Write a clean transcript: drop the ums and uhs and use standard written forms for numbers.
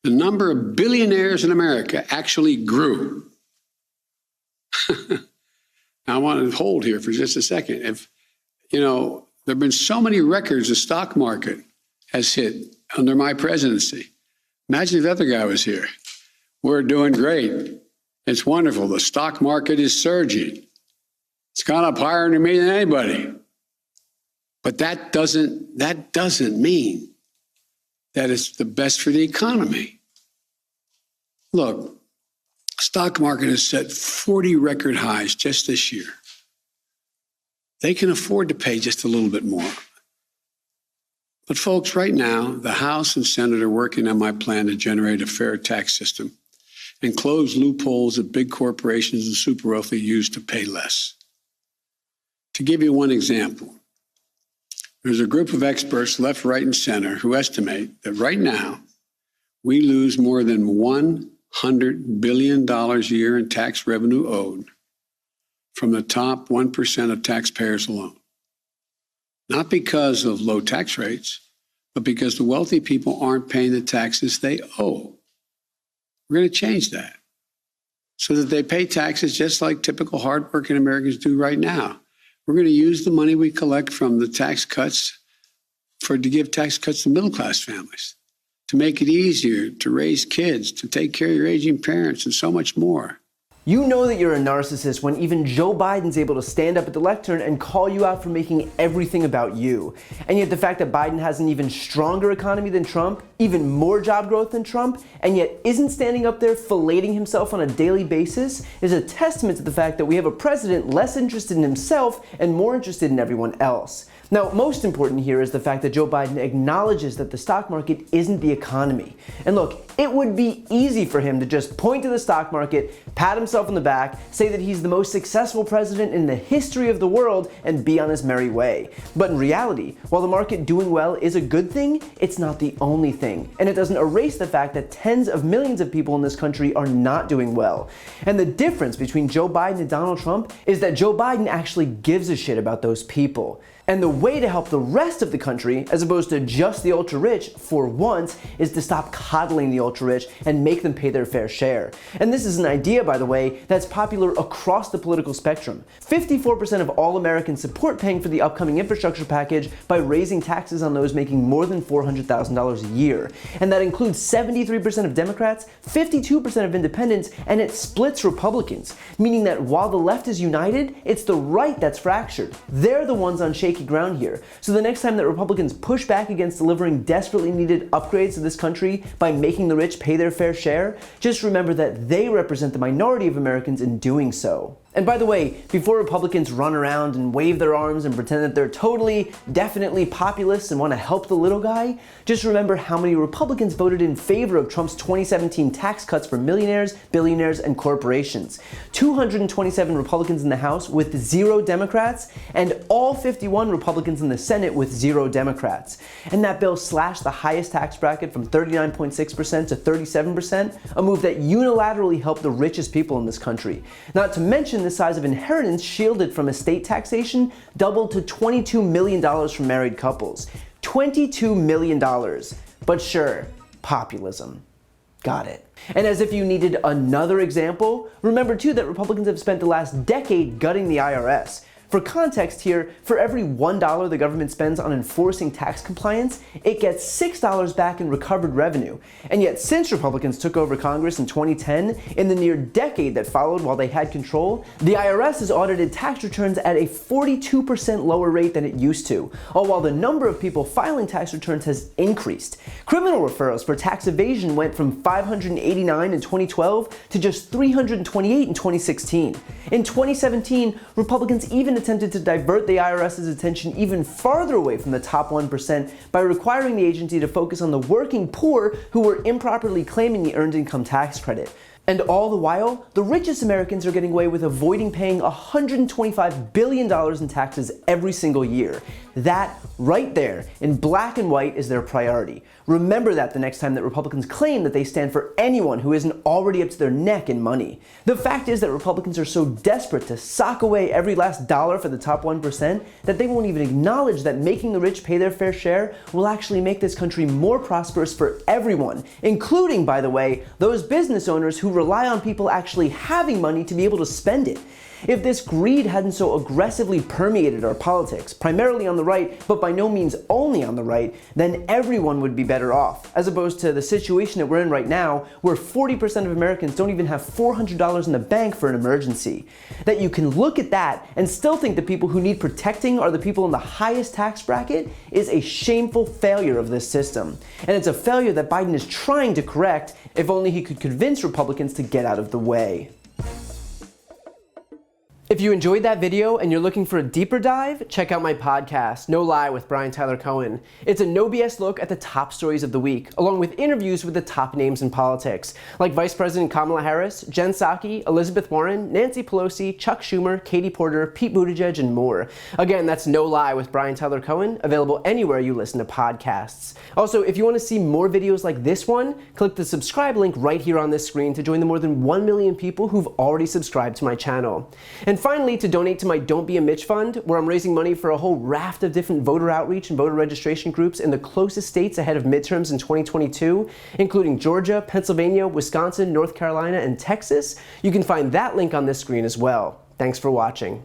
the number of billionaires in America actually grew. Now, I want to hold here for just a second. If, there have been so many records the stock market has hit under my presidency. Imagine if the other guy was here. We're doing great. It's wonderful. The stock market is surging. It's gone up higher than me than anybody. But that doesn't mean that it's the best for the economy. Look, stock market has set 40 record highs just this year. They can afford to pay just a little bit more. But folks, right now, the House and Senate are working on my plan to generate a fair tax system and close loopholes that big corporations and super wealthy use to pay less. To give you one example, there's a group of experts, left, right, and center, who estimate that right now we lose more than $100 billion a year in tax revenue owed from the top 1% of taxpayers alone. Not because of low tax rates, but because the wealthy people aren't paying the taxes they owe. We're going to change that so that they pay taxes just like typical hardworking Americans do right now. We're going to use the money we collect from the tax cuts to give tax cuts to middle-class families, to make it easier to raise kids, to take care of your aging parents, and so much more. You know that you're a narcissist when even Joe Biden's able to stand up at the lectern and call you out for making everything about you. And yet the fact that Biden has an even stronger economy than Trump, even more job growth than Trump, and yet isn't standing up there filleting himself on a daily basis is a testament to the fact that we have a president less interested in himself and more interested in everyone else. Now, most important here is the fact that Joe Biden acknowledges that the stock market isn't the economy. And look, it would be easy for him to just point to the stock market, pat himself on the back, say that he's the most successful president in the history of the world, and be on his merry way. But in reality, while the market doing well is a good thing, it's not the only thing. And it doesn't erase the fact that tens of millions of people in this country are not doing well. And the difference between Joe Biden and Donald Trump is that Joe Biden actually gives a shit about those people. And the way to help the rest of the country, as opposed to just the ultra-rich, for once, is to stop coddling the ultra-rich and make them pay their fair share. And this is an idea, by the way, that's popular across the political spectrum. 54% of all Americans support paying for the upcoming infrastructure package by raising taxes on those making more than $400,000 a year. And that includes 73% of Democrats, 52% of independents, and it splits Republicans, meaning that while the left is united, it's the right that's fractured. They're the ones on shaky ground here. So the next time that Republicans push back against delivering desperately needed upgrades to this country by making the rich pay their fair share, just remember that they represent the minority of Americans in doing so. And by the way, before Republicans run around and wave their arms and pretend that they're totally, definitely populist and want to help the little guy, just remember how many Republicans voted in favor of Trump's 2017 tax cuts for millionaires, billionaires, and corporations. 227 Republicans in the House with 0 Democrats, and all 51 Republicans in the Senate with 0 Democrats. And that bill slashed the highest tax bracket from 39.6% to 37%, a move that unilaterally helped the richest people in this country. Not to mention the size of inheritance shielded from estate taxation doubled to $22 million from married couples. $22 million. But sure, populism. Got it. And as if you needed another example, remember too that Republicans have spent the last decade gutting the IRS. For context here, for every $1 the government spends on enforcing tax compliance, it gets $6 back in recovered revenue. And yet since Republicans took over Congress in 2010, in the near decade that followed while they had control, the IRS has audited tax returns at a 42% lower rate than it used to, all while the number of people filing tax returns has increased. Criminal referrals for tax evasion went from 589 in 2012 to just 328 in 2016. In 2017, Republicans even attempted to divert the IRS's attention even farther away from the top 1% by requiring the agency to focus on the working poor who were improperly claiming the Earned Income Tax Credit. And all the while, the richest Americans are getting away with avoiding paying $125 billion in taxes every single year. That, right there, in black and white, is their priority. Remember that the next time that Republicans claim that they stand for anyone who isn't already up to their neck in money. The fact is that Republicans are so desperate to sock away every last dollar for the top 1% that they won't even acknowledge that making the rich pay their fair share will actually make this country more prosperous for everyone, including, by the way, those business owners who rely on people actually having money to be able to spend it. If this greed hadn't so aggressively permeated our politics, primarily on the right, but by no means only on the right, then everyone would be better off, as opposed to the situation that we're in right now, where 40% of Americans don't even have $400 in the bank for an emergency. That you can look at that and still think the people who need protecting are the people in the highest tax bracket is a shameful failure of this system. And it's a failure that Biden is trying to correct, if only he could convince Republicans to get out of the way. If you enjoyed that video and you're looking for a deeper dive, check out my podcast, No Lie with Brian Tyler Cohen. It's a no BS look at the top stories of the week, along with interviews with the top names in politics, like Vice President Kamala Harris, Jen Psaki, Elizabeth Warren, Nancy Pelosi, Chuck Schumer, Katie Porter, Pete Buttigieg, and more. Again, that's No Lie with Brian Tyler Cohen, available anywhere you listen to podcasts. Also, if you want to see more videos like this one, click the subscribe link right here on this screen to join the more than 1 million people who've already subscribed to my channel. And finally, to donate to my Don't Be a Mitch Fund, where I'm raising money for a whole raft of different voter outreach and voter registration groups in the closest states ahead of midterms in 2022, including Georgia, Pennsylvania, Wisconsin, North Carolina, and Texas. You can find that link on this screen as well. Thanks for watching.